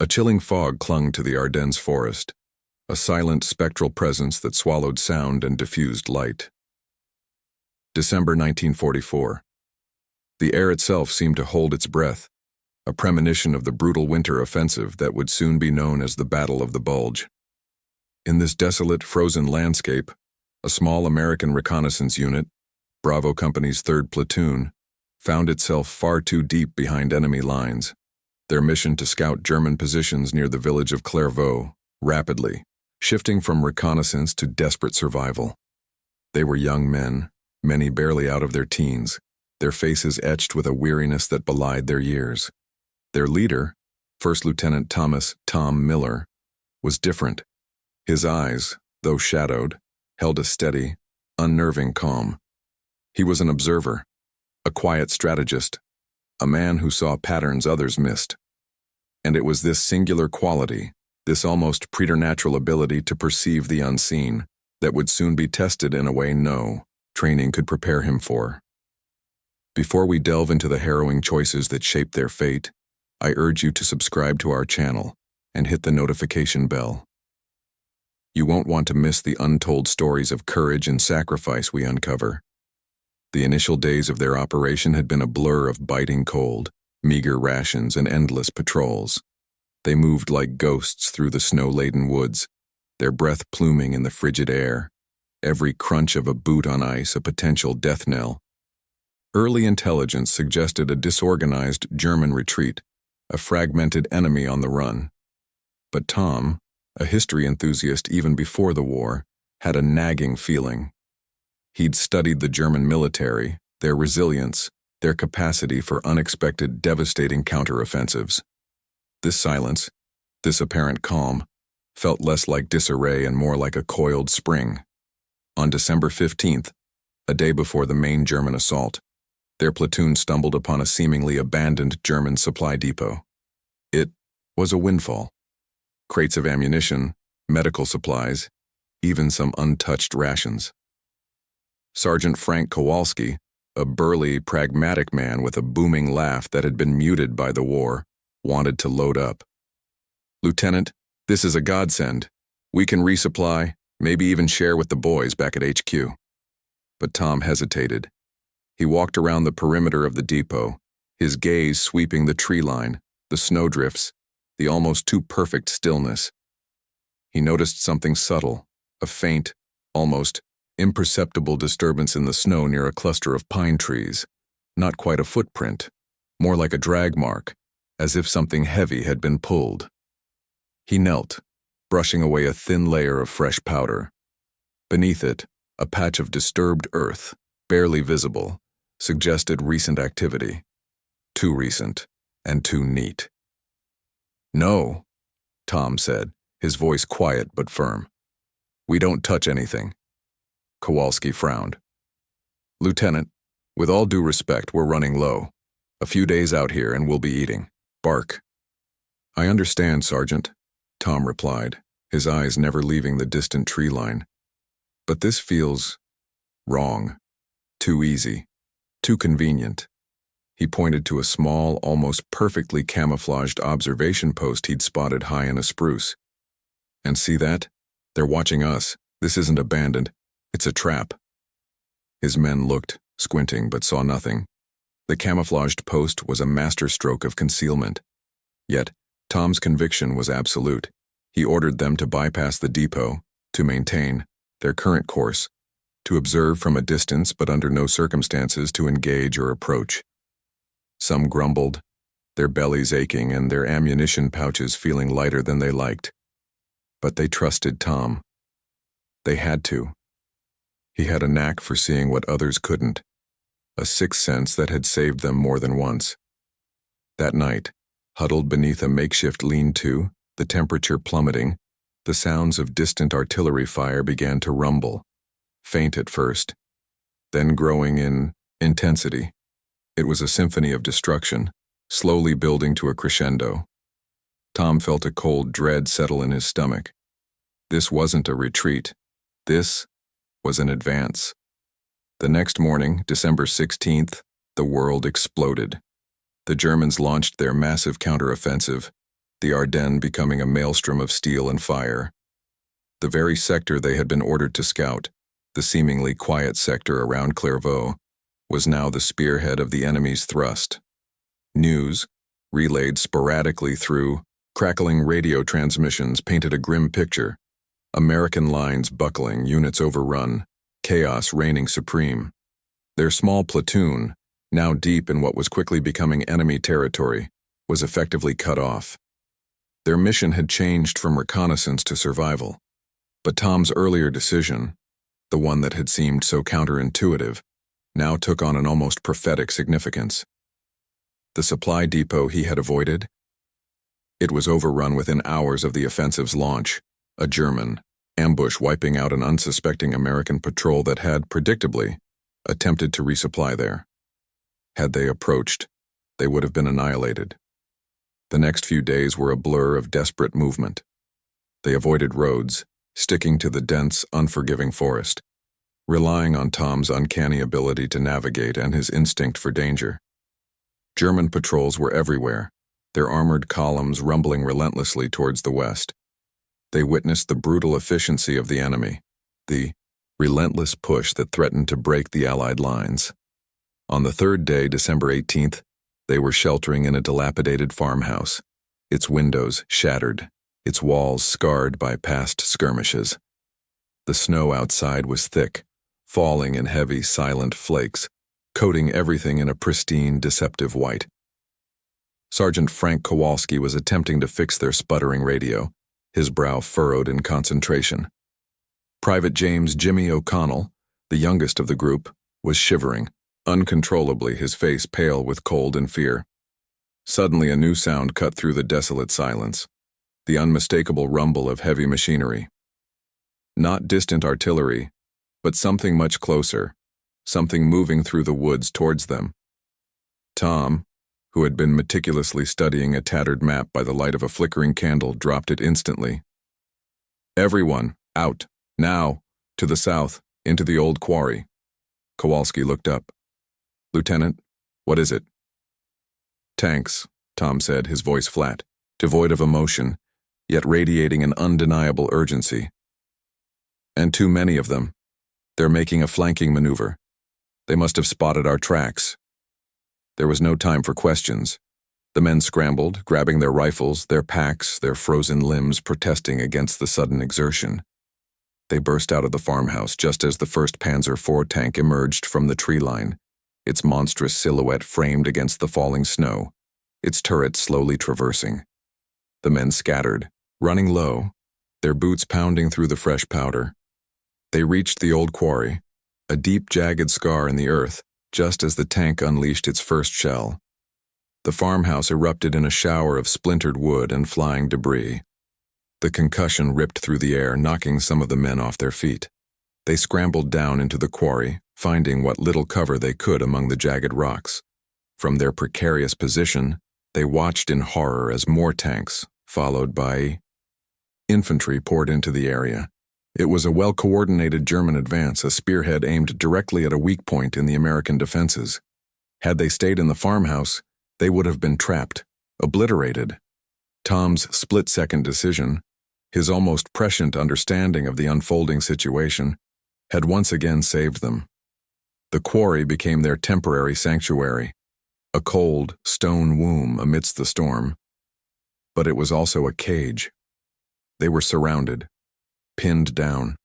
A chilling fog clung to the Ardennes Forest, a silent spectral presence that swallowed sound and diffused light. December 1944. The air itself seemed to hold its breath, a premonition of the brutal winter offensive that would soon be known as the Battle of the Bulge. In this desolate, frozen landscape, a small American reconnaissance unit, Bravo Company's 3rd Platoon, found itself far too deep behind enemy lines, their mission to scout German positions near the village of Clairvaux, rapidly, shifting from reconnaissance to desperate survival. They were young men, many barely out of their teens, their faces etched with a weariness that belied their years. Their leader, First Lieutenant Tom Miller, was different. His eyes, though shadowed, held a steady, unnerving calm. He was an observer, a quiet strategist, a man who saw patterns others missed. And it was this singular quality, this almost preternatural ability to perceive the unseen, that would soon be tested in a way no training could prepare him for. Before we delve into the harrowing choices that shaped their fate, I urge you to subscribe to our channel and hit the notification bell. You won't want to miss the untold stories of courage and sacrifice we uncover. The initial days of their operation had been a blur of biting cold, meager rations, and endless patrols. They moved like ghosts through the snow-laden woods, their breath pluming in the frigid air, every crunch of a boot on ice a potential death knell. Early intelligence suggested a disorganized German retreat, a fragmented enemy on the run. But Tom, a history enthusiast even before the war, had a nagging feeling. He'd studied the German military, their resilience, their capacity for unexpected, devastating counteroffensives. This silence, this apparent calm, felt less like disarray and more like a coiled spring. On December 15th, a day before the main German assault, their platoon stumbled upon a seemingly abandoned German supply depot. It was a windfall. Crates of ammunition, medical supplies, even some untouched rations. Sergeant Frank Kowalski, a burly, pragmatic man with a booming laugh that had been muted by the war, wanted to load up. "Lieutenant, this is a godsend. We can resupply, maybe even share with the boys back at HQ." But Tom hesitated. He walked around the perimeter of the depot, his gaze sweeping the tree line, the snowdrifts, the almost too perfect stillness. He noticed something subtle, a faint, almost imperceptible disturbance in the snow near a cluster of pine trees. Not quite a footprint, more like a drag mark, as if something heavy had been pulled. He knelt, brushing away a thin layer of fresh powder. Beneath it, a patch of disturbed earth, barely visible, suggested recent activity. Too recent, and too neat. "No," Tom said, his voice quiet but firm. "We don't touch anything." Kowalski frowned. "Lieutenant, with all due respect, we're running low. A few days out here and we'll be eating bark." "I understand, Sergeant," Tom replied, his eyes never leaving the distant tree line. "But this feels wrong. Too easy. Too convenient." He pointed to a small, almost perfectly camouflaged observation post he'd spotted high in a spruce. "And see that? They're watching us. This isn't abandoned. It's a trap." His men looked, squinting, but saw nothing. The camouflaged post was a masterstroke of concealment. Yet, Tom's conviction was absolute. He ordered them to bypass the depot, to maintain their current course, to observe from a distance but under no circumstances to engage or approach. Some grumbled, their bellies aching and their ammunition pouches feeling lighter than they liked. But they trusted Tom. They had to. He had a knack for seeing what others couldn't, a sixth sense that had saved them more than once. That night, huddled beneath a makeshift lean-to, the temperature plummeting, the sounds of distant artillery fire began to rumble, faint at first, then growing in intensity. It was a symphony of destruction, slowly building to a crescendo. Tom felt a cold dread settle in his stomach. This wasn't a retreat. This was an advance. The next morning, December 16th, the world exploded. The Germans launched their massive counteroffensive, the Ardennes becoming a maelstrom of steel and fire. The very sector they had been ordered to scout, the seemingly quiet sector around Clairvaux, was now the spearhead of the enemy's thrust. News, relayed sporadically through crackling radio transmissions, painted a grim picture. American lines buckling, units overrun, chaos reigning supreme. Their small platoon, now deep in what was quickly becoming enemy territory, was effectively cut off. Their mission had changed from reconnaissance to survival. But Tom's earlier decision, the one that had seemed so counterintuitive, now took on an almost prophetic significance. The supply depot he had avoided? It was overrun within hours of the offensive's launch, a German ambush wiping out an unsuspecting American patrol that had, predictably, attempted to resupply there. Had they approached, they would have been annihilated. The next few days were a blur of desperate movement. They avoided roads, sticking to the dense, unforgiving forest, relying on Tom's uncanny ability to navigate and his instinct for danger. German patrols were everywhere, their armored columns rumbling relentlessly towards the west. They witnessed the brutal efficiency of the enemy, the relentless push that threatened to break the Allied lines. On the third day, December 18th, they were sheltering in a dilapidated farmhouse, its windows shattered, its walls scarred by past skirmishes. The snow outside was thick, falling in heavy, silent flakes, coating everything in a pristine, deceptive white. Sergeant Frank Kowalski was attempting to fix their sputtering radio, his brow furrowed in concentration. Private James Jimmy O'Connell, the youngest of the group, was shivering, uncontrollably, his face pale with cold and fear. Suddenly a new sound cut through the desolate silence, the unmistakable rumble of heavy machinery. Not distant artillery, but something much closer, something moving through the woods towards them. Tom, who had been meticulously studying a tattered map by the light of a flickering candle, dropped it instantly. "Everyone, out, now, to the south, into the old quarry." Kowalski looked up. "Lieutenant, what is it?" "Tanks," Tom said, his voice flat, devoid of emotion, yet radiating an undeniable urgency. "And too many of them. They're making a flanking maneuver. They must have spotted our tracks." There was no time for questions. The men scrambled, grabbing their rifles, their packs, their frozen limbs protesting against the sudden exertion. They burst out of the farmhouse just as the first Panzer IV tank emerged from the tree line, its monstrous silhouette framed against the falling snow, its turret slowly traversing. The men scattered, running low, their boots pounding through the fresh powder. They reached the old quarry, a deep, jagged scar in the earth, just as the tank unleashed its first shell. The farmhouse erupted in a shower of splintered wood and flying debris. The concussion ripped through the air, knocking some of the men off their feet. They scrambled down into the quarry, finding what little cover they could among the jagged rocks. From their precarious position, they watched in horror as more tanks, followed by infantry, poured into the area. It was a well-coordinated German advance, a spearhead aimed directly at a weak point in the American defenses. Had they stayed in the farmhouse, they would have been trapped, obliterated. Tom's split-second decision, his almost prescient understanding of the unfolding situation, had once again saved them. The quarry became their temporary sanctuary, a cold, stone womb amidst the storm. But it was also a cage. They were surrounded, pinned down,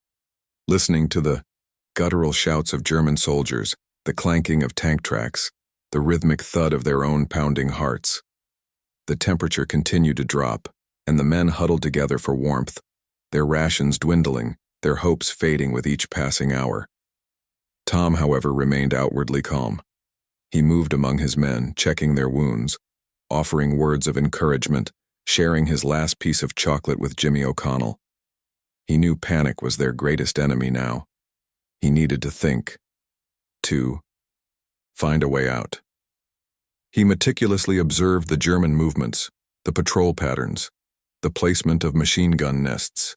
listening to the guttural shouts of German soldiers, the clanking of tank tracks, the rhythmic thud of their own pounding hearts. The temperature continued to drop, and the men huddled together for warmth, their rations dwindling, their hopes fading with each passing hour. Tom, however, remained outwardly calm. He moved among his men, checking their wounds, offering words of encouragement, sharing his last piece of chocolate with Jimmy O'Connell. He knew panic was their greatest enemy now. He needed to think, to find a way out. He meticulously observed the German movements, the patrol patterns, the placement of machine gun nests.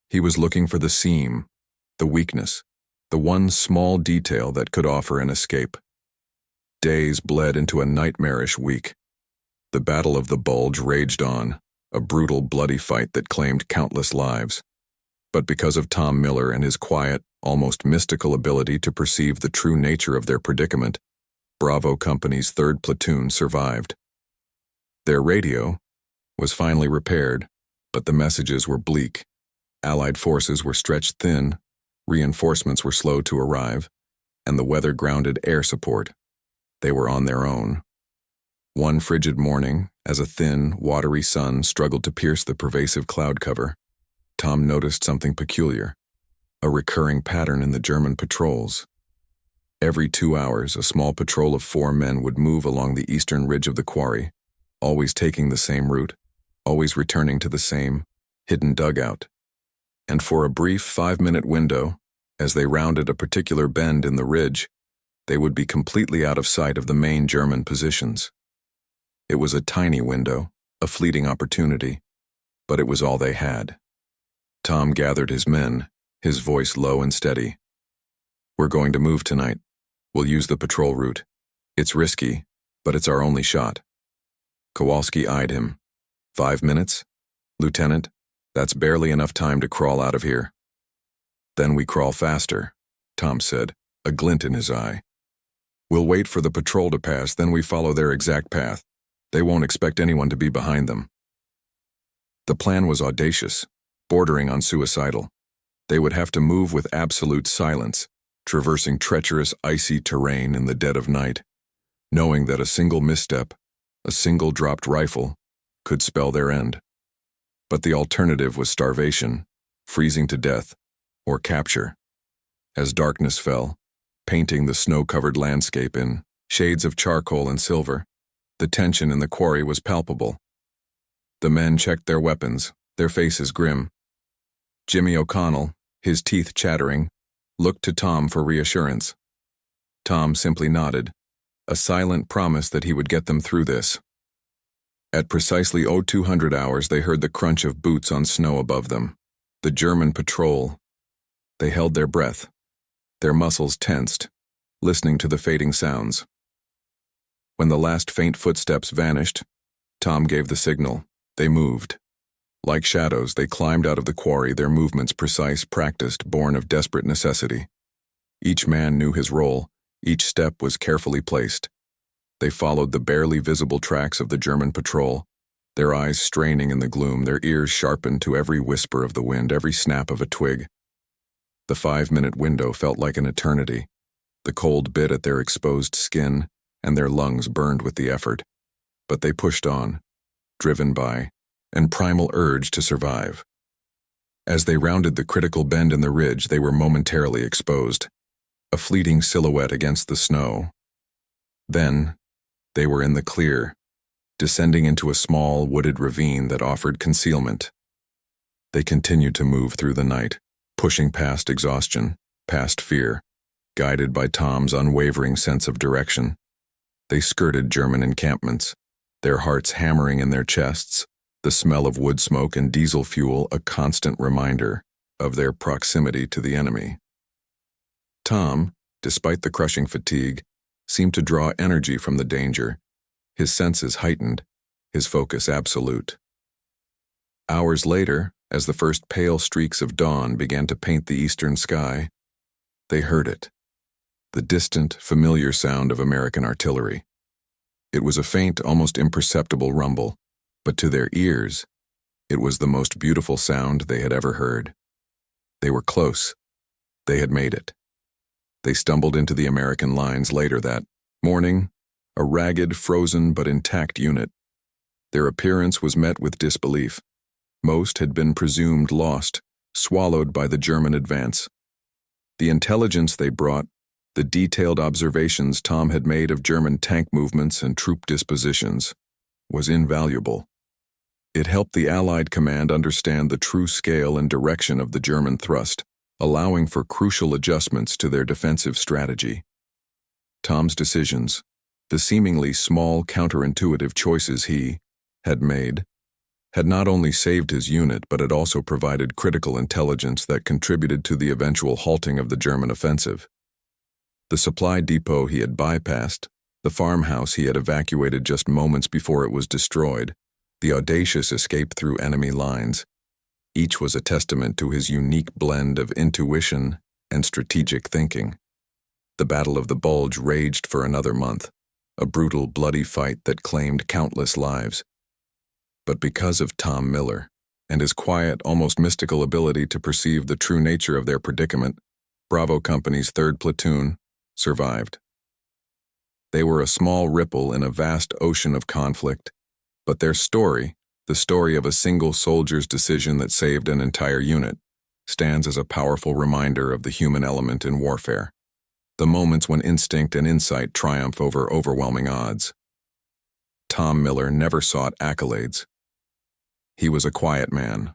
He was looking for the seam, the weakness, the one small detail that could offer an escape. Days bled into a nightmarish week. The Battle of the Bulge raged on, a brutal, bloody fight that claimed countless lives. But because of Tom Miller and his quiet, almost mystical ability to perceive the true nature of their predicament, Bravo Company's 3rd Platoon survived. Their radio was finally repaired, but the messages were bleak. Allied forces were stretched thin, reinforcements were slow to arrive, and the weather grounded air support. They were on their own. One frigid morning, as a thin, watery sun struggled to pierce the pervasive cloud cover, Tom noticed something peculiar, a recurring pattern in the German patrols. Every 2 hours, a small patrol of 4 men would move along the eastern ridge of the quarry, always taking the same route, always returning to the same hidden dugout. And for a brief 5-minute window, as they rounded a particular bend in the ridge, they would be completely out of sight of the main German positions. It was a tiny window, a fleeting opportunity, but it was all they had. Tom gathered his men, his voice low and steady. "We're going to move tonight. We'll use the patrol route. It's risky, but it's our only shot." Kowalski eyed him. 5 minutes? Lieutenant, that's barely enough time to crawl out of here. "Then we crawl faster," Tom said, a glint in his eye. "We'll wait for the patrol to pass, then we follow their exact path. They won't expect anyone to be behind them." The plan was audacious, bordering on suicidal. They would have to move with absolute silence, traversing treacherous, icy terrain in the dead of night, knowing that a single misstep, a single dropped rifle, could spell their end. But the alternative was starvation, freezing to death, or capture. As darkness fell, painting the snow-covered landscape in shades of charcoal and silver, the tension in the quarry was palpable. The men checked their weapons, their faces grim. Jimmy O'Connell, his teeth chattering, looked to Tom for reassurance. Tom simply nodded, a silent promise that he would get them through this. At precisely 0200 hours, they heard the crunch of boots on snow above them. The German patrol. They held their breath, their muscles tensed, listening to the fading sounds. When the last faint footsteps vanished, Tom gave the signal. They moved. Like shadows, they climbed out of the quarry, their movements precise, practiced, born of desperate necessity. Each man knew his role, each step was carefully placed. They followed the barely visible tracks of the German patrol, their eyes straining in the gloom, their ears sharpened to every whisper of the wind, every snap of a twig. The 5-minute window felt like an eternity. The cold bit at their exposed skin, and their lungs burned with the effort. But they pushed on, driven by an primal urge to survive. As they rounded the critical bend in the ridge, they were momentarily exposed, a fleeting silhouette against the snow. Then, they were in the clear, descending into a small, wooded ravine that offered concealment. They continued to move through the night, pushing past exhaustion, past fear, guided by Tom's unwavering sense of direction. They skirted German encampments, their hearts hammering in their chests, the smell of wood smoke and diesel fuel a constant reminder of their proximity to the enemy. Tom, despite the crushing fatigue, seemed to draw energy from the danger, his senses heightened, his focus absolute. Hours later, as the first pale streaks of dawn began to paint the eastern sky, they heard it, the distant, familiar sound of American artillery. It was a faint, almost imperceptible rumble, but to their ears, it was the most beautiful sound they had ever heard. They were close. They had made it. They stumbled into the American lines later that morning, a ragged, frozen but intact unit. Their appearance was met with disbelief. Most had been presumed lost, swallowed by the German advance. The intelligence they brought, the detailed observations Tom had made of German tank movements and troop dispositions, was invaluable. It helped the Allied command understand the true scale and direction of the German thrust, allowing for crucial adjustments to their defensive strategy. Tom's decisions, the seemingly small counterintuitive choices he had made, had not only saved his unit but had also provided critical intelligence that contributed to the eventual halting of the German offensive. The supply depot he had bypassed, the farmhouse he had evacuated just moments before it was destroyed, the audacious escape through enemy lines. Each was a testament to his unique blend of intuition and strategic thinking. The Battle of the Bulge raged for another month, a brutal, bloody fight that claimed countless lives. But because of Tom Miller and his quiet, almost mystical ability to perceive the true nature of their predicament, Bravo Company's 3rd Platoon survived. They were a small ripple in a vast ocean of conflict, but their story, the story of a single soldier's decision that saved an entire unit, stands as a powerful reminder of the human element in warfare, the moments when instinct and insight triumph over overwhelming odds. Tom Miller never sought accolades. He was a quiet man,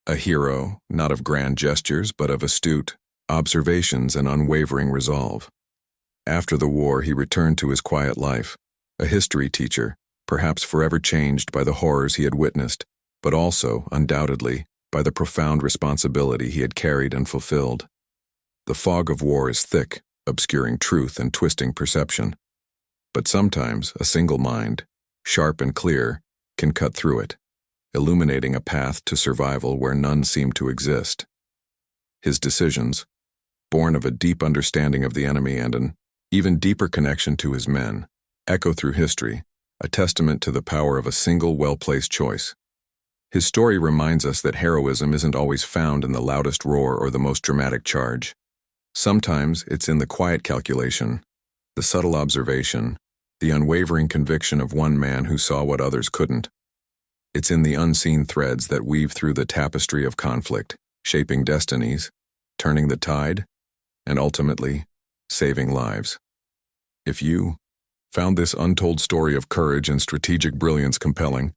a hero not of grand gestures but of astute observations and unwavering resolve. After the war, he returned to his quiet life, a history teacher, perhaps forever changed by the horrors he had witnessed, but also, undoubtedly, by the profound responsibility he had carried and fulfilled. The fog of war is thick, obscuring truth and twisting perception. But sometimes a single mind, sharp and clear, can cut through it, illuminating a path to survival where none seem to exist. His decisions, born of a deep understanding of the enemy and an even deeper connection to his men, echo through history, a testament to the power of a single well-placed choice. His story reminds us that heroism isn't always found in the loudest roar or the most dramatic charge. Sometimes it's in the quiet calculation, the subtle observation, the unwavering conviction of one man who saw what others couldn't. It's in the unseen threads that weave through the tapestry of conflict, shaping destinies, turning the tide, and ultimately, saving lives. If you found this untold story of courage and strategic brilliance compelling,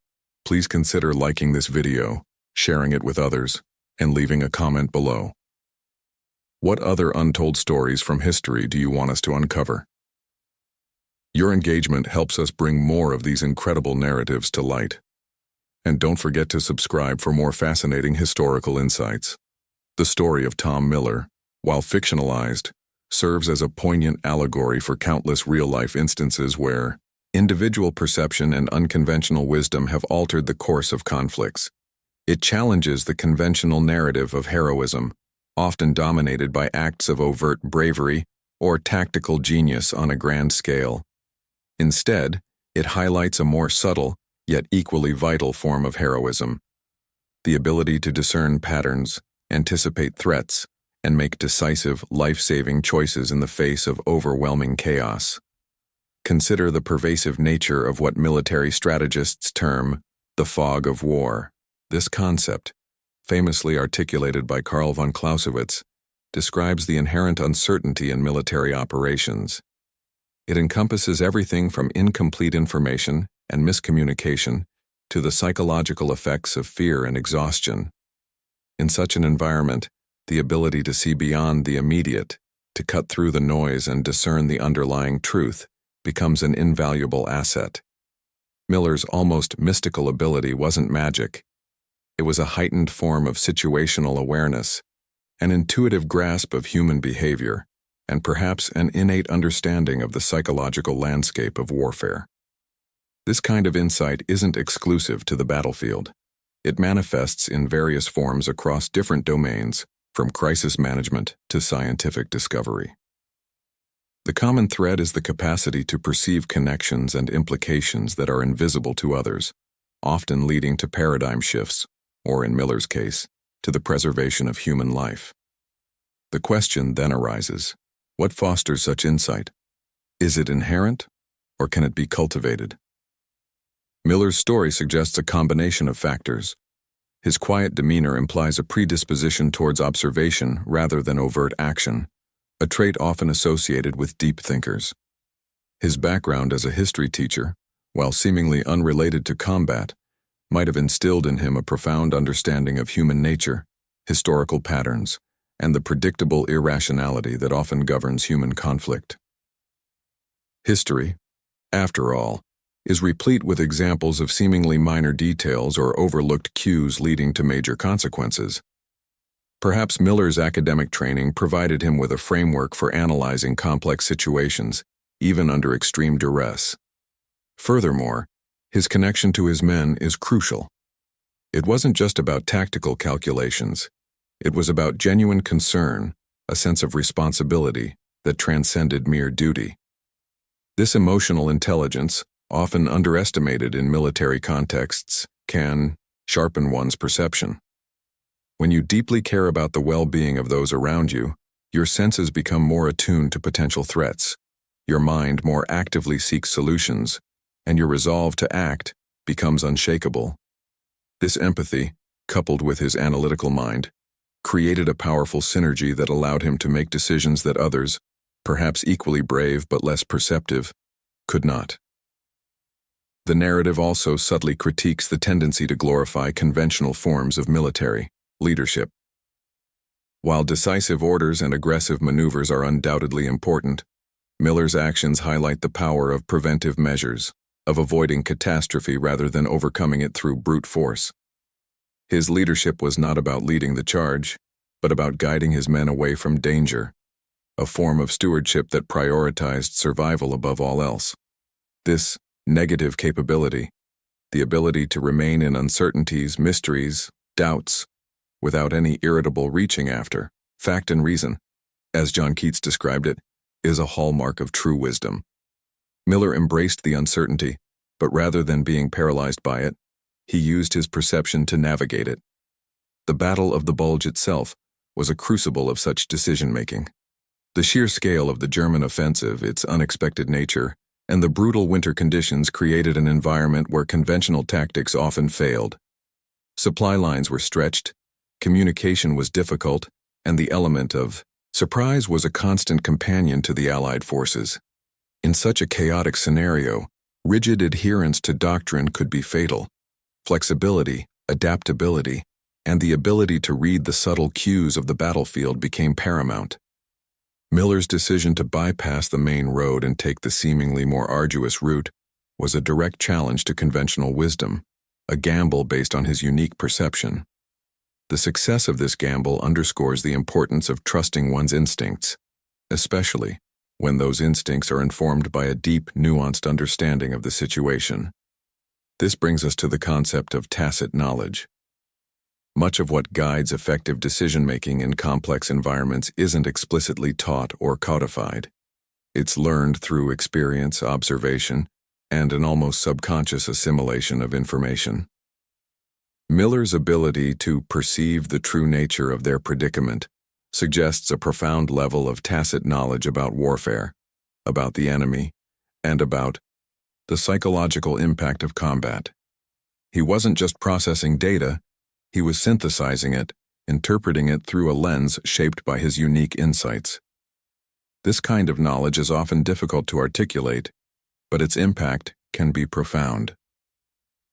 please consider liking this video, sharing it with others, and leaving a comment below. What other untold stories from history do you want us to uncover? Your engagement helps us bring more of these incredible narratives to light. And don't forget to subscribe for more fascinating historical insights. The story of Tom Miller, while fictionalized, serves as a poignant allegory for countless real-life instances where individual perception and unconventional wisdom have altered the course of conflicts. It challenges the conventional narrative of heroism, often dominated by acts of overt bravery or tactical genius on a grand scale. Instead, it highlights a more subtle, yet equally vital form of heroism: the ability to discern patterns, anticipate threats, and make decisive, life-saving choices in the face of overwhelming chaos. Consider the pervasive nature of what military strategists term the fog of war. This concept, famously articulated by Karl von Clausewitz, describes the inherent uncertainty in military operations. It encompasses everything from incomplete information and miscommunication to the psychological effects of fear and exhaustion. In such an environment, the ability to see beyond the immediate, to cut through the noise and discern the underlying truth, becomes an invaluable asset. Miller's almost mystical ability wasn't magic. It was a heightened form of situational awareness, an intuitive grasp of human behavior, and perhaps an innate understanding of the psychological landscape of warfare. This kind of insight isn't exclusive to the battlefield. It manifests in various forms across different domains, from crisis management to scientific discovery. The common thread is the capacity to perceive connections and implications that are invisible to others, often leading to paradigm shifts, or in Miller's case, to the preservation of human life. The question then arises: what fosters such insight? Is it inherent, or can it be cultivated? Miller's story suggests a combination of factors. His quiet demeanor implies a predisposition towards observation rather than overt action, a trait often associated with deep thinkers. His background as a history teacher, while seemingly unrelated to combat, might have instilled in him a profound understanding of human nature, historical patterns, and the predictable irrationality that often governs human conflict. History, after all, is replete with examples of seemingly minor details or overlooked cues leading to major consequences. Perhaps Miller's academic training provided him with a framework for analyzing complex situations, even under extreme duress. Furthermore, His connection to his men is crucial. It wasn't just about tactical calculations. It was about genuine concern, a sense of responsibility that transcended mere duty. This emotional intelligence, often underestimated in military contexts, can sharpen one's perception. When you deeply care about the well-being of those around you, your senses become more attuned to potential threats, your mind more actively seeks solutions, and your resolve to act becomes unshakable. This empathy, coupled with his analytical mind, created a powerful synergy that allowed him to make decisions that others, perhaps equally brave but less perceptive, could not. The narrative also subtly critiques the tendency to glorify conventional forms of military leadership. While decisive orders and aggressive maneuvers are undoubtedly important, Miller's actions highlight the power of preventive measures, of avoiding catastrophe rather than overcoming it through brute force. His leadership was not about leading the charge, but about guiding his men away from danger, a form of stewardship that prioritized survival above all else. This negative capability, the ability to remain in uncertainties, mysteries, doubts, without any irritable reaching after fact and reason, as John Keats described it, is a hallmark of true wisdom. Miller embraced the uncertainty, but rather than being paralyzed by it, he used his perception to navigate it. The Battle of the Bulge itself was a crucible of such decision-making. The sheer scale of the German offensive, its unexpected nature, and the brutal winter conditions created an environment where conventional tactics often failed. Supply lines were stretched, communication was difficult, and the element of surprise was a constant companion to the Allied forces. In such a chaotic scenario, rigid adherence to doctrine could be fatal. Flexibility, adaptability, and the ability to read the subtle cues of the battlefield became paramount. Miller's decision to bypass the main road and take the seemingly more arduous route was a direct challenge to conventional wisdom, a gamble based on his unique perception. The success of this gamble underscores the importance of trusting one's instincts, especially when those instincts are informed by a deep, nuanced understanding of the situation. This brings us to the concept of tacit knowledge. Much of what guides effective decision-making in complex environments isn't explicitly taught or codified. It's learned through experience, observation, and an almost subconscious assimilation of information. Miller's ability to perceive the true nature of their predicament suggests a profound level of tacit knowledge about warfare, about the enemy, and about the psychological impact of combat. He wasn't just processing data, he was synthesizing it, interpreting it through a lens shaped by his unique insights. This kind of knowledge is often difficult to articulate, but its impact can be profound.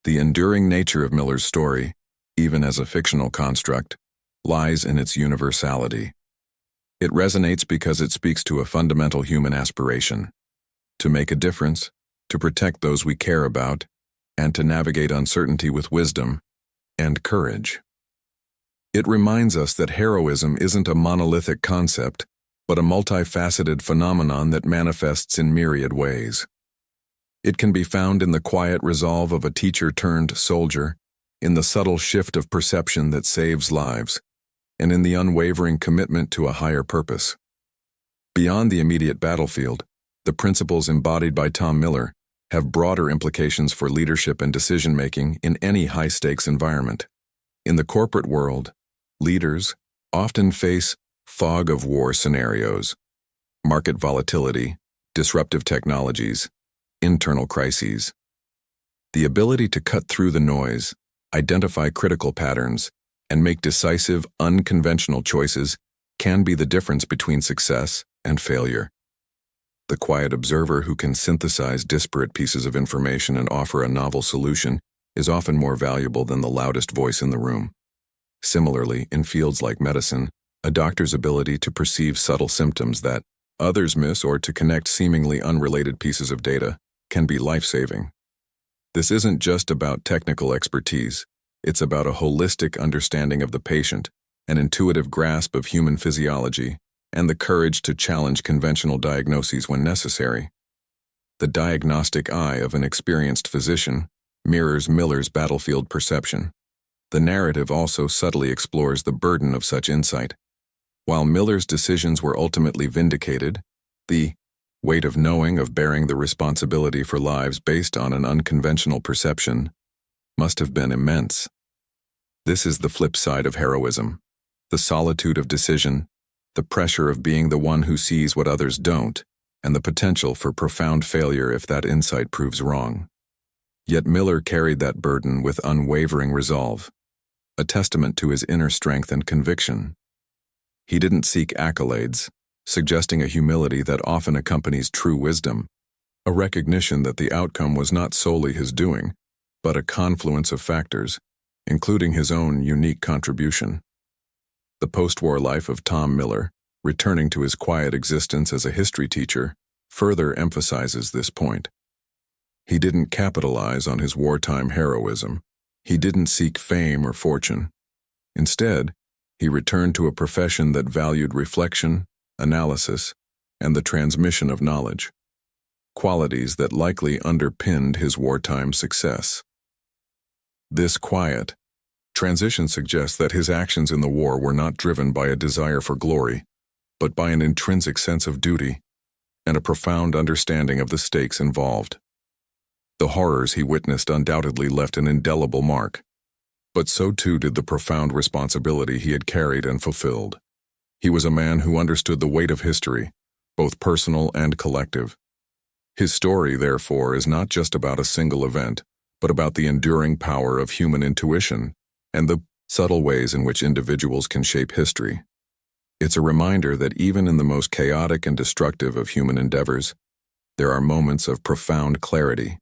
The enduring nature of Miller's story, even as a fictional construct, lies in its universality. It resonates because it speaks to a fundamental human aspiration: to make a difference, to protect those we care about, and to navigate uncertainty with wisdom and courage. It reminds us that heroism isn't a monolithic concept, but a multifaceted phenomenon that manifests in myriad ways. It can be found in the quiet resolve of a teacher-turned-soldier, in the subtle shift of perception that saves lives, and in the unwavering commitment to a higher purpose. Beyond the immediate battlefield, the principles embodied by Tom Miller have broader implications for leadership and decision-making in any high-stakes environment. In the corporate world, leaders often face fog-of-war scenarios, market volatility, disruptive technologies, internal crises. The ability to cut through the noise, identify critical patterns, and make decisive, unconventional choices can be the difference between success and failure. The quiet observer who can synthesize disparate pieces of information and offer a novel solution is often more valuable than the loudest voice in the room. Similarly, in fields like medicine, a doctor's ability to perceive subtle symptoms that others miss or to connect seemingly unrelated pieces of data can be life-saving. This isn't just about technical expertise, it's about a holistic understanding of the patient, an intuitive grasp of human physiology, and the courage to challenge conventional diagnoses when necessary. The diagnostic eye of an experienced physician, mirrors Miller's battlefield perception. The narrative also subtly explores the burden of such insight. While Miller's decisions were ultimately vindicated, the weight of knowing of bearing the responsibility for lives based on an unconventional perception must have been immense. This is the flip side of heroism, the solitude of decision, the pressure of being the one who sees what others don't, and the potential for profound failure if that insight proves wrong. Yet Miller carried that burden with unwavering resolve, a testament to his inner strength and conviction. He didn't seek accolades, suggesting a humility that often accompanies true wisdom, a recognition that the outcome was not solely his doing, but a confluence of factors, including his own unique contribution. The post-war life of Tom Miller, returning to his quiet existence as a history teacher, further emphasizes this point. He didn't capitalize on his wartime heroism. He didn't seek fame or fortune. Instead, he returned to a profession that valued reflection, analysis, and the transmission of knowledge, qualities that likely underpinned his wartime success. This quiet transition suggests that his actions in the war were not driven by a desire for glory, but by an intrinsic sense of duty and a profound understanding of the stakes involved. The horrors he witnessed undoubtedly left an indelible mark, but so too did the profound responsibility he had carried and fulfilled. He was a man who understood the weight of history, both personal and collective. His story, therefore, is not just about a single event, but about the enduring power of human intuition and the subtle ways in which individuals can shape history. It's a reminder that even in the most chaotic and destructive of human endeavors, there are moments of profound clarity,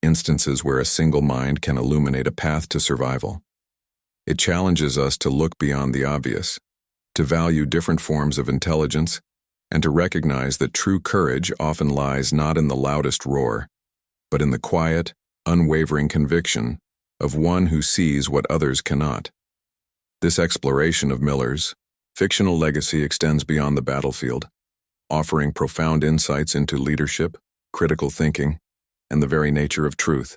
instances where a single mind can illuminate a path to survival. It challenges us to look beyond the obvious, to value different forms of intelligence, and to recognize that true courage often lies not in the loudest roar, but in the quiet, unwavering conviction of one who sees what others cannot. This exploration of Miller's fictional legacy extends beyond the battlefield, offering profound insights into leadership, critical thinking, and the very nature of truth.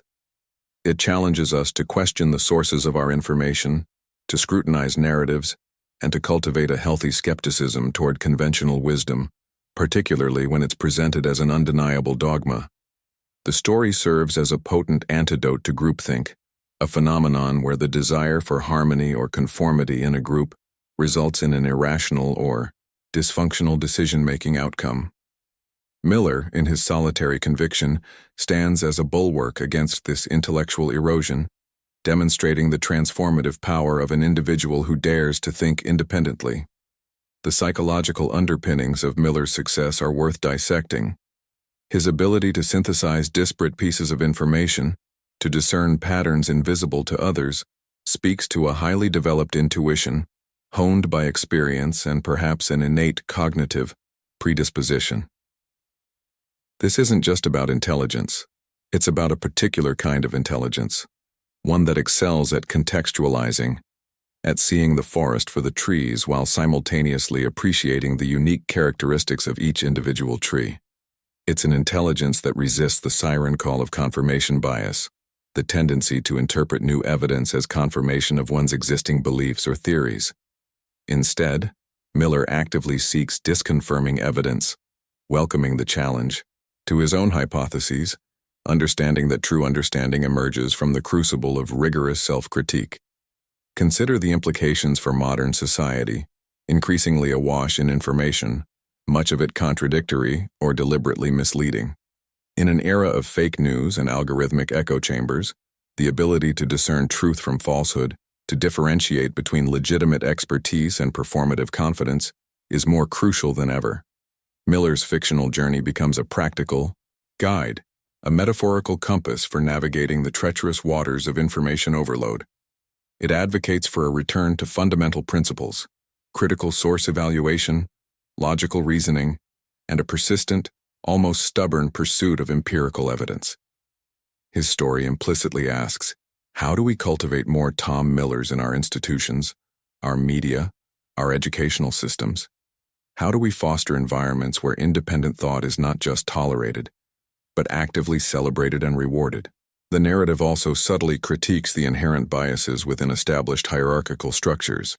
It challenges us to question the sources of our information, to scrutinize narratives, and to cultivate a healthy skepticism toward conventional wisdom, particularly when it's presented as an undeniable dogma. The story serves as a potent antidote to groupthink, a phenomenon where the desire for harmony or conformity in a group results in an irrational or dysfunctional decision-making outcome. Miller, in his solitary conviction, stands as a bulwark against this intellectual erosion, demonstrating the transformative power of an individual who dares to think independently. The psychological underpinnings of Miller's success are worth dissecting. His ability to synthesize disparate pieces of information, to discern patterns invisible to others, speaks to a highly developed intuition, honed by experience and perhaps an innate cognitive predisposition. This isn't just about intelligence. It's about a particular kind of intelligence, one that excels at contextualizing, at seeing the forest for the trees while simultaneously appreciating the unique characteristics of each individual tree. It's an intelligence that resists the siren call of confirmation bias, the tendency to interpret new evidence as confirmation of one's existing beliefs or theories. Instead, Miller actively seeks disconfirming evidence, welcoming the challenge to his own hypotheses, understanding that true understanding emerges from the crucible of rigorous self-critique. Consider the implications for modern society, increasingly awash in information, much of it contradictory or deliberately misleading. In an era of fake news and algorithmic echo chambers, the ability to discern truth from falsehood, to differentiate between legitimate expertise and performative confidence, is more crucial than ever. Miller's fictional journey becomes a practical guide, a metaphorical compass for navigating the treacherous waters of information overload. It advocates for a return to fundamental principles, critical source evaluation, logical reasoning, and a persistent, almost stubborn pursuit of empirical evidence. His story implicitly asks, how do we cultivate more Tom Millers in our institutions, our media, our educational systems? How do we foster environments where independent thought is not just tolerated, but actively celebrated and rewarded? The narrative also subtly critiques the inherent biases within established hierarchical structures.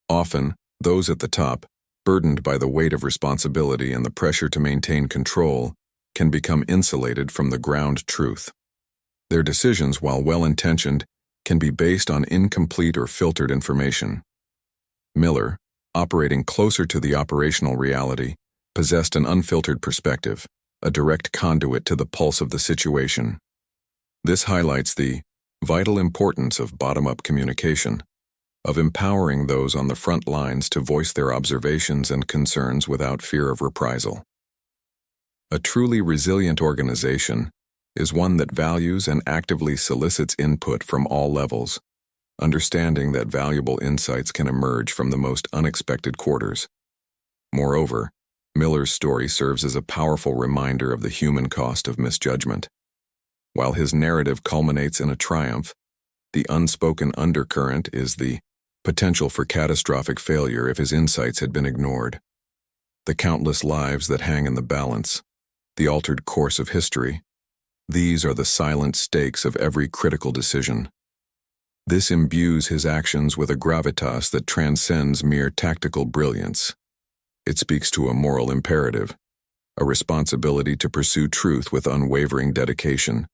Often, those at the top, burdened by the weight of responsibility and the pressure to maintain control, can become insulated from the ground truth. Their decisions, while well-intentioned, can be based on incomplete or filtered information. Miller, operating closer to the operational reality, possessed an unfiltered perspective, a direct conduit to the pulse of the situation. This highlights the vital importance of bottom-up communication, of empowering those on the front lines to voice their observations and concerns without fear of reprisal. A truly resilient organization is one that values and actively solicits input from all levels, understanding that valuable insights can emerge from the most unexpected quarters. Moreover, Miller's story serves as a powerful reminder of the human cost of misjudgment. While his narrative culminates in a triumph, the unspoken undercurrent is the potential for catastrophic failure if his insights had been ignored. The countless lives that hang in the balance, the altered course of history, these are the silent stakes of every critical decision. This imbues his actions with a gravitas that transcends mere tactical brilliance. It speaks to a moral imperative, a responsibility to pursue truth with unwavering dedication,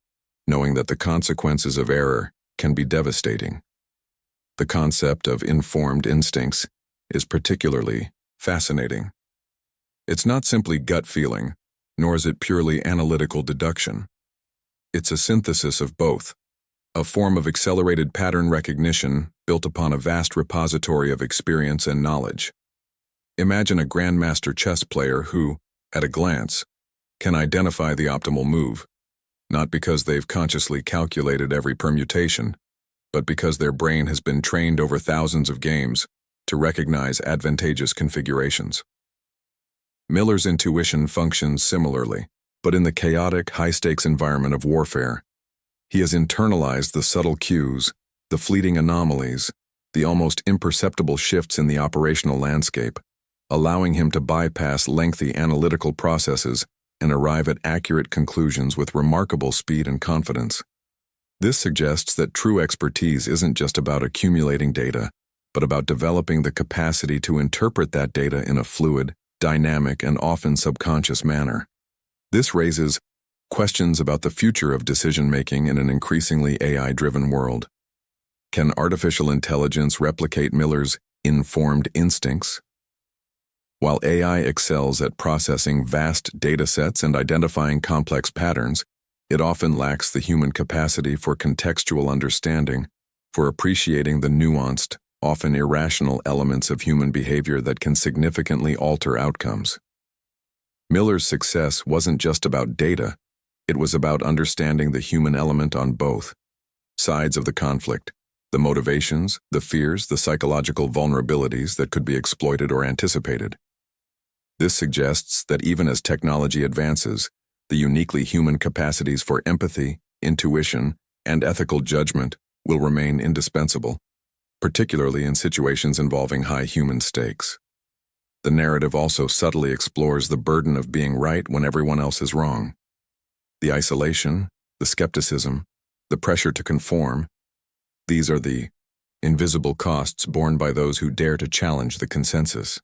knowing that the consequences of error can be devastating. The concept of informed instincts is particularly fascinating. It's not simply gut feeling, nor is it purely analytical deduction. It's a synthesis of both, a form of accelerated pattern recognition built upon a vast repository of experience and knowledge. Imagine a grandmaster chess player who, at a glance, can identify the optimal move, not because they've consciously calculated every permutation, but because their brain has been trained over thousands of games to recognize advantageous configurations. Miller's intuition functions similarly, but in the chaotic, high-stakes environment of warfare. He has internalized the subtle cues, the fleeting anomalies, the almost imperceptible shifts in the operational landscape, allowing him to bypass lengthy analytical processes and arrive at accurate conclusions with remarkable speed and confidence. This suggests that true expertise isn't just about accumulating data, but about developing the capacity to interpret that data in a fluid, dynamic, and often subconscious manner. This raises questions about the future of decision-making in an increasingly AI-driven world. Can artificial intelligence replicate Miller's informed instincts? While AI excels at processing vast datasets and identifying complex patterns, it often lacks the human capacity for contextual understanding, for appreciating the nuanced, often irrational elements of human behavior that can significantly alter outcomes. Miller's success wasn't just about data, it was about understanding the human element on both sides of the conflict, the motivations, the fears, the psychological vulnerabilities that could be exploited or anticipated. This suggests that even as technology advances, the uniquely human capacities for empathy, intuition, and ethical judgment will remain indispensable, particularly in situations involving high human stakes. The narrative also subtly explores the burden of being right when everyone else is wrong. The isolation, the skepticism, the pressure to conform, these are the invisible costs borne by those who dare to challenge the consensus.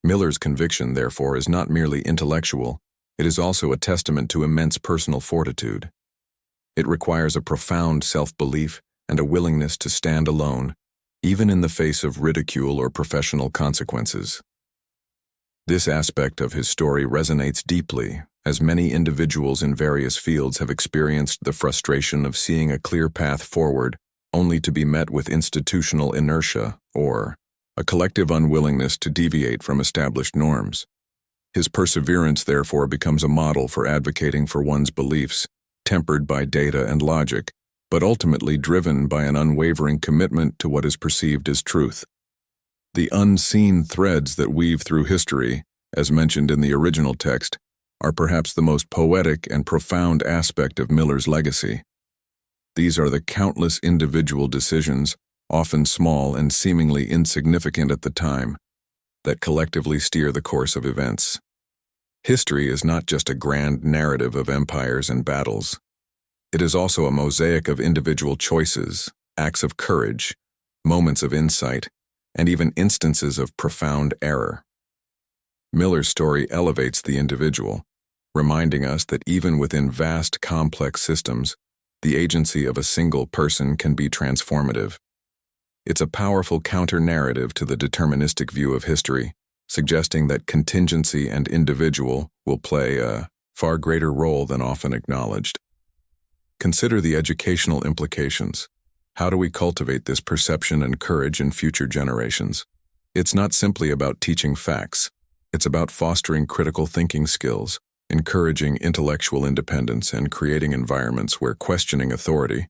Miller's conviction, therefore, is not merely intellectual, it is also a testament to immense personal fortitude. It requires a profound self-belief and a willingness to stand alone, even in the face of ridicule or professional consequences. This aspect of his story resonates deeply, as many individuals in various fields have experienced the frustration of seeing a clear path forward only to be met with institutional inertia or a collective unwillingness to deviate from established norms. His perseverance, therefore, becomes a model for advocating for one's beliefs, tempered by data and logic, but ultimately driven by an unwavering commitment to what is perceived as truth. The unseen threads that weave through history, as mentioned in the original text, are perhaps the most poetic and profound aspect of Miller's legacy. These are the countless individual decisions, often small and seemingly insignificant at the time, that collectively steer the course of events. History is not just a grand narrative of empires and battles. It is also a mosaic of individual choices, acts of courage, moments of insight, and even instances of profound error. Miller's story elevates the individual, reminding us that even within vast, complex systems, the agency of a single person can be transformative. It's a powerful counter-narrative to the deterministic view of history, suggesting that contingency and individual will play a far greater role than often acknowledged. Consider the educational implications. How do we cultivate this perception and courage in future generations? It's not simply about teaching facts. It's about fostering critical thinking skills, encouraging intellectual independence, and creating environments where questioning authority,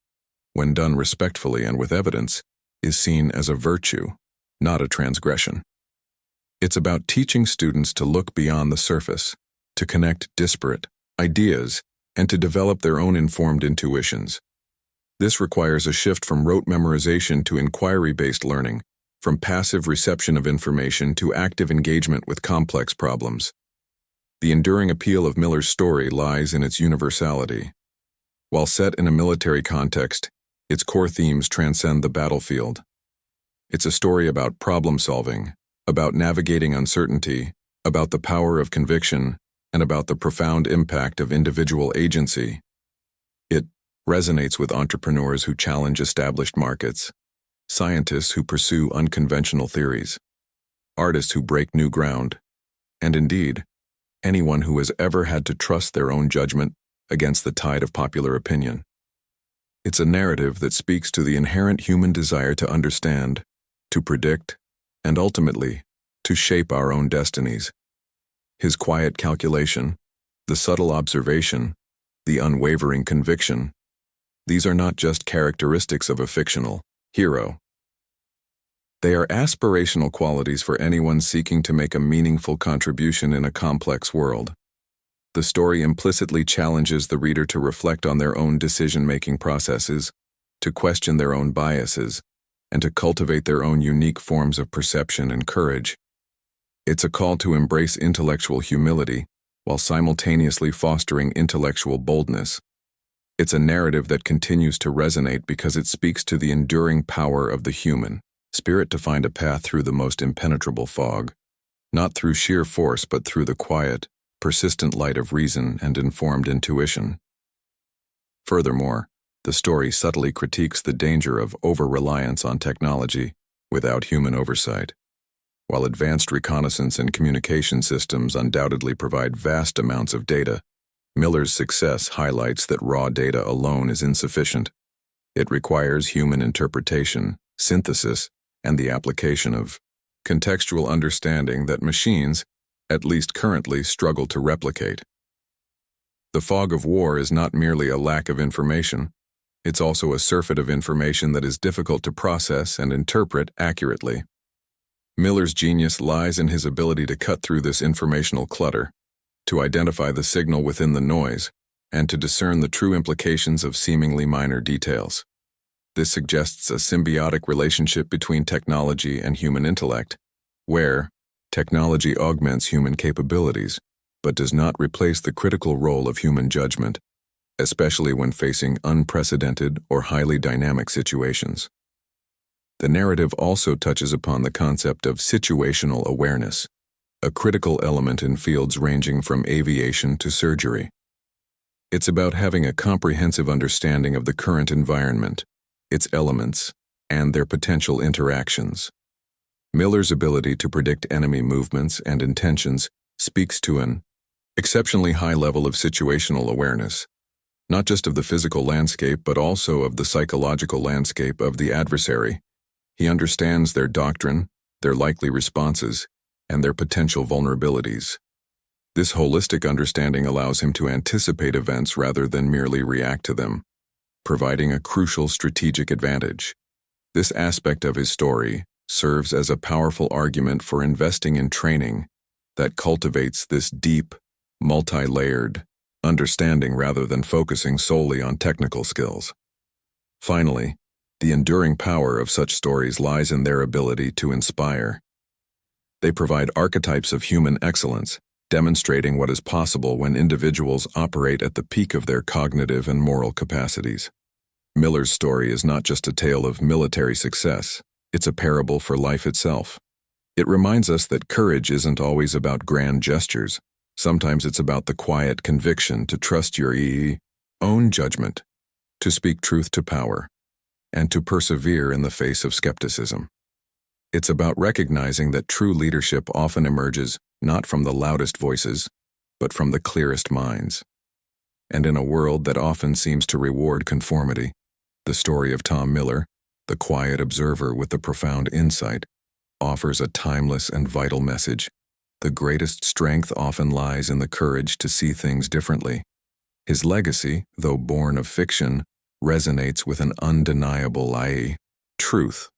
when done respectfully and with evidence, is seen as a virtue, not a transgression. It's about teaching students to look beyond the surface, to connect disparate ideas, and to develop their own informed intuitions. This requires a shift from rote memorization to inquiry-based learning, from passive reception of information to active engagement with complex problems. The enduring appeal of Miller's story lies in its universality. While set in a military context, its core themes transcend the battlefield. It's a story about problem-solving, about navigating uncertainty, about the power of conviction, and about the profound impact of individual agency. It resonates with entrepreneurs who challenge established markets, scientists who pursue unconventional theories, artists who break new ground, and indeed, anyone who has ever had to trust their own judgment against the tide of popular opinion. It's a narrative that speaks to the inherent human desire to understand, to predict, and ultimately, to shape our own destinies. His quiet calculation, the subtle observation, the unwavering conviction, these are not just characteristics of a fictional hero. They are aspirational qualities for anyone seeking to make a meaningful contribution in a complex world. The story implicitly challenges the reader to reflect on their own decision-making processes, to question their own biases, and to cultivate their own unique forms of perception and courage. It's a call to embrace intellectual humility while simultaneously fostering intellectual boldness. It's a narrative that continues to resonate because it speaks to the enduring power of the human spirit to find a path through the most impenetrable fog, not through sheer force but through the quiet, persistent light of reason and informed intuition. Furthermore, the story subtly critiques the danger of over-reliance on technology without human oversight. While advanced reconnaissance and communication systems undoubtedly provide vast amounts of data, Miller's success highlights that raw data alone is insufficient. It requires human interpretation, synthesis, and the application of contextual understanding that machines, at least currently, struggle to replicate. The fog of war is not merely a lack of information, it's also a surfeit of information that is difficult to process and interpret accurately. Miller's genius lies in his ability to cut through this informational clutter, to identify the signal within the noise, and to discern the true implications of seemingly minor details. This suggests a symbiotic relationship between technology and human intellect, where technology augments human capabilities, but does not replace the critical role of human judgment, especially when facing unprecedented or highly dynamic situations. The narrative also touches upon the concept of situational awareness, a critical element in fields ranging from aviation to surgery. It's about having a comprehensive understanding of the current environment, its elements, and their potential interactions. Miller's ability to predict enemy movements and intentions speaks to an exceptionally high level of situational awareness, not just of the physical landscape but also of the psychological landscape of the adversary. He understands their doctrine, their likely responses, and their potential vulnerabilities. This holistic understanding allows him to anticipate events rather than merely react to them, providing a crucial strategic advantage. This aspect of his story serves as a powerful argument for investing in training that cultivates this deep, multi-layered understanding rather than focusing solely on technical skills. Finally, the enduring power of such stories lies in their ability to inspire. They provide archetypes of human excellence, demonstrating what is possible when individuals operate at the peak of their cognitive and moral capacities. Miller's story is not just a tale of military success, it's a parable for life itself. It reminds us that courage isn't always about grand gestures. Sometimes it's about the quiet conviction to trust your own judgment, to speak truth to power, and to persevere in the face of skepticism. It's about recognizing that true leadership often emerges not from the loudest voices, but from the clearest minds. And in a world that often seems to reward conformity, the story of Tom Miller, the quiet observer with the profound insight, offers a timeless and vital message. The greatest strength often lies in the courage to see things differently. His legacy, though born of fiction, resonates with an undeniable truth.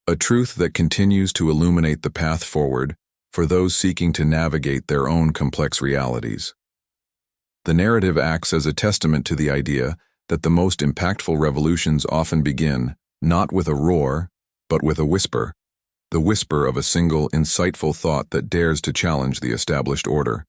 A truth that continues to illuminate the path forward for those seeking to navigate their own complex realities. The narrative acts as a testament to the idea that the most impactful revolutions often begin not with a roar, but with a whisper, the whisper of a single, insightful thought that dares to challenge the established order.